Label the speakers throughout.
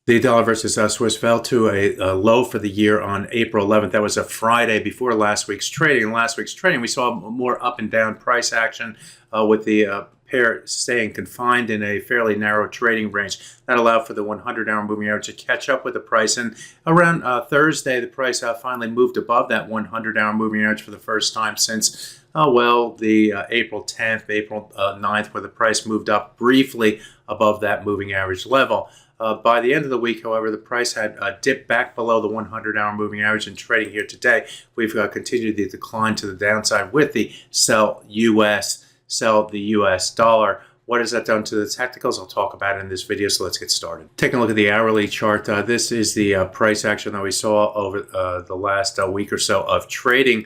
Speaker 1: The dollar versus Swiss fell to a low for the year on April 11th. That was a Friday before last week's trading. In last week's trading, we saw more up and down price action with the pair staying confined in a fairly narrow trading range. That allowed for the 100-hour moving average to catch up with the price. And around Thursday, the price finally moved above that 100-hour moving average for the first time since, the April 10th, April 9th, where the price moved up briefly above that moving average level. By the end of the week, however, the price had dipped back below the 100-hour moving average, and trading here today, we've continued the decline to the downside with the sell the US dollar. What has that done to the technicals? I'll talk about it in this video, so let's get started. Taking a look at the hourly chart, this is the price action that we saw over the last week or so of trading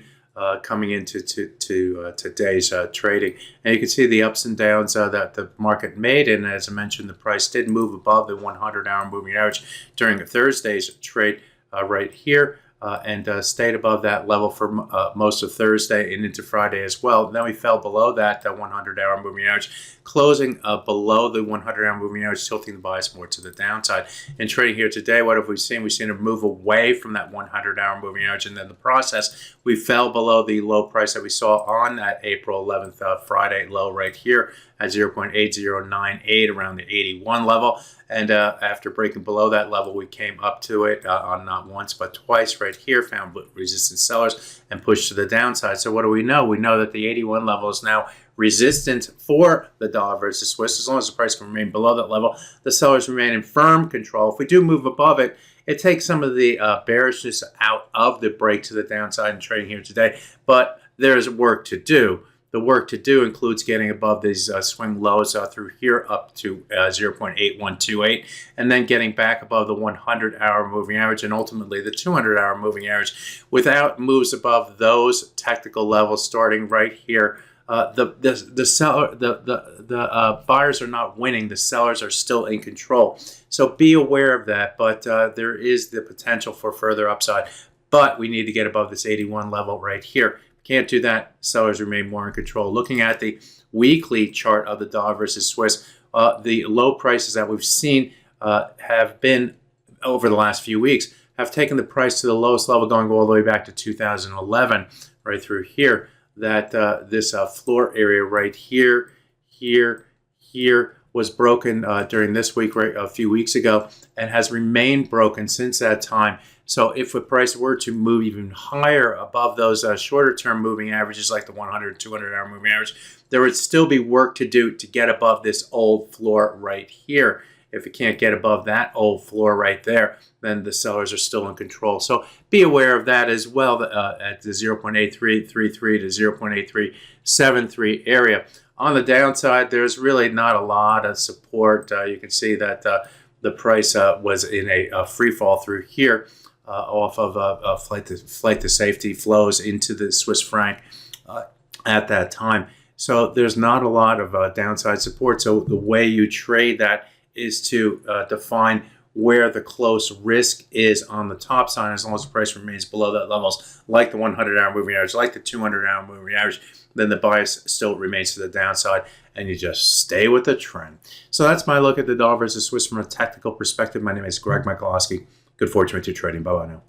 Speaker 1: coming into today's trading. And you can see the ups and downs that the market made, and as I mentioned, the price did move above the 100-hour moving average during Thursday's trade right here. And stayed above that level for most of Thursday and into Friday as well. Then we fell below that 100-hour moving average, closing below the 100-hour moving average, tilting the bias more to the downside. In trading here today, what have we seen? We've seen a move away from that 100-hour moving average, and then the process, we fell below the low price that we saw on that April 11th Friday low right here at 0.8098 around the 81 level. And after breaking below that level, we came up to it on not once but twice right here, found resistance sellers and pushed to the downside. So what do we know? We know that the 81 level is now resistant for the dollar versus Swiss. As long as the price can remain below that level, the sellers remain in firm control. If we do move above it, it takes some of the bearishness out of the break to the downside in trading here today, but there's work to do. The work to do includes getting above these swing lows through here up to 0.8128, and then getting back above the 100-hour moving average and ultimately the 200-hour moving average. Without moves above those technical levels, starting right here, the buyers are not winning. The sellers are still in control. So be aware of that. But there is the potential for further upside. But we need to get above this 81 level right here. Can't do that. Sellers remain more in control. Looking at the weekly chart of the dollar versus Swiss, the low prices that we've seen have been over the last few weeks have taken the price to the lowest level, going all the way back to 2011, right through here. That this floor area right here was broken during this week, right a few weeks ago, and has remained broken since that time. So if the price were to move even higher above those shorter-term moving averages, like the 100, 200-hour moving average, there would still be work to do to get above this old floor right here. If it can't get above that old floor right there, then the sellers are still in control. So be aware of that as well at the 0.8333 to 0.8373 area. On the downside, there's really not a lot of support. You can see that the price was in a free fall through here. Off of flight to safety flows into the Swiss franc at that time. So there's not a lot of downside support. So the way you trade that is to define where the close risk is on the top side. As long as the price remains below that levels, like the 100-hour moving average, like the 200-hour moving average, then the bias still remains to the downside, and you just stay with the trend. So that's my look at the dollar versus Swiss from a technical perspective. My name is Greg Michalowski. Good fortune with your trading. Bye-bye now.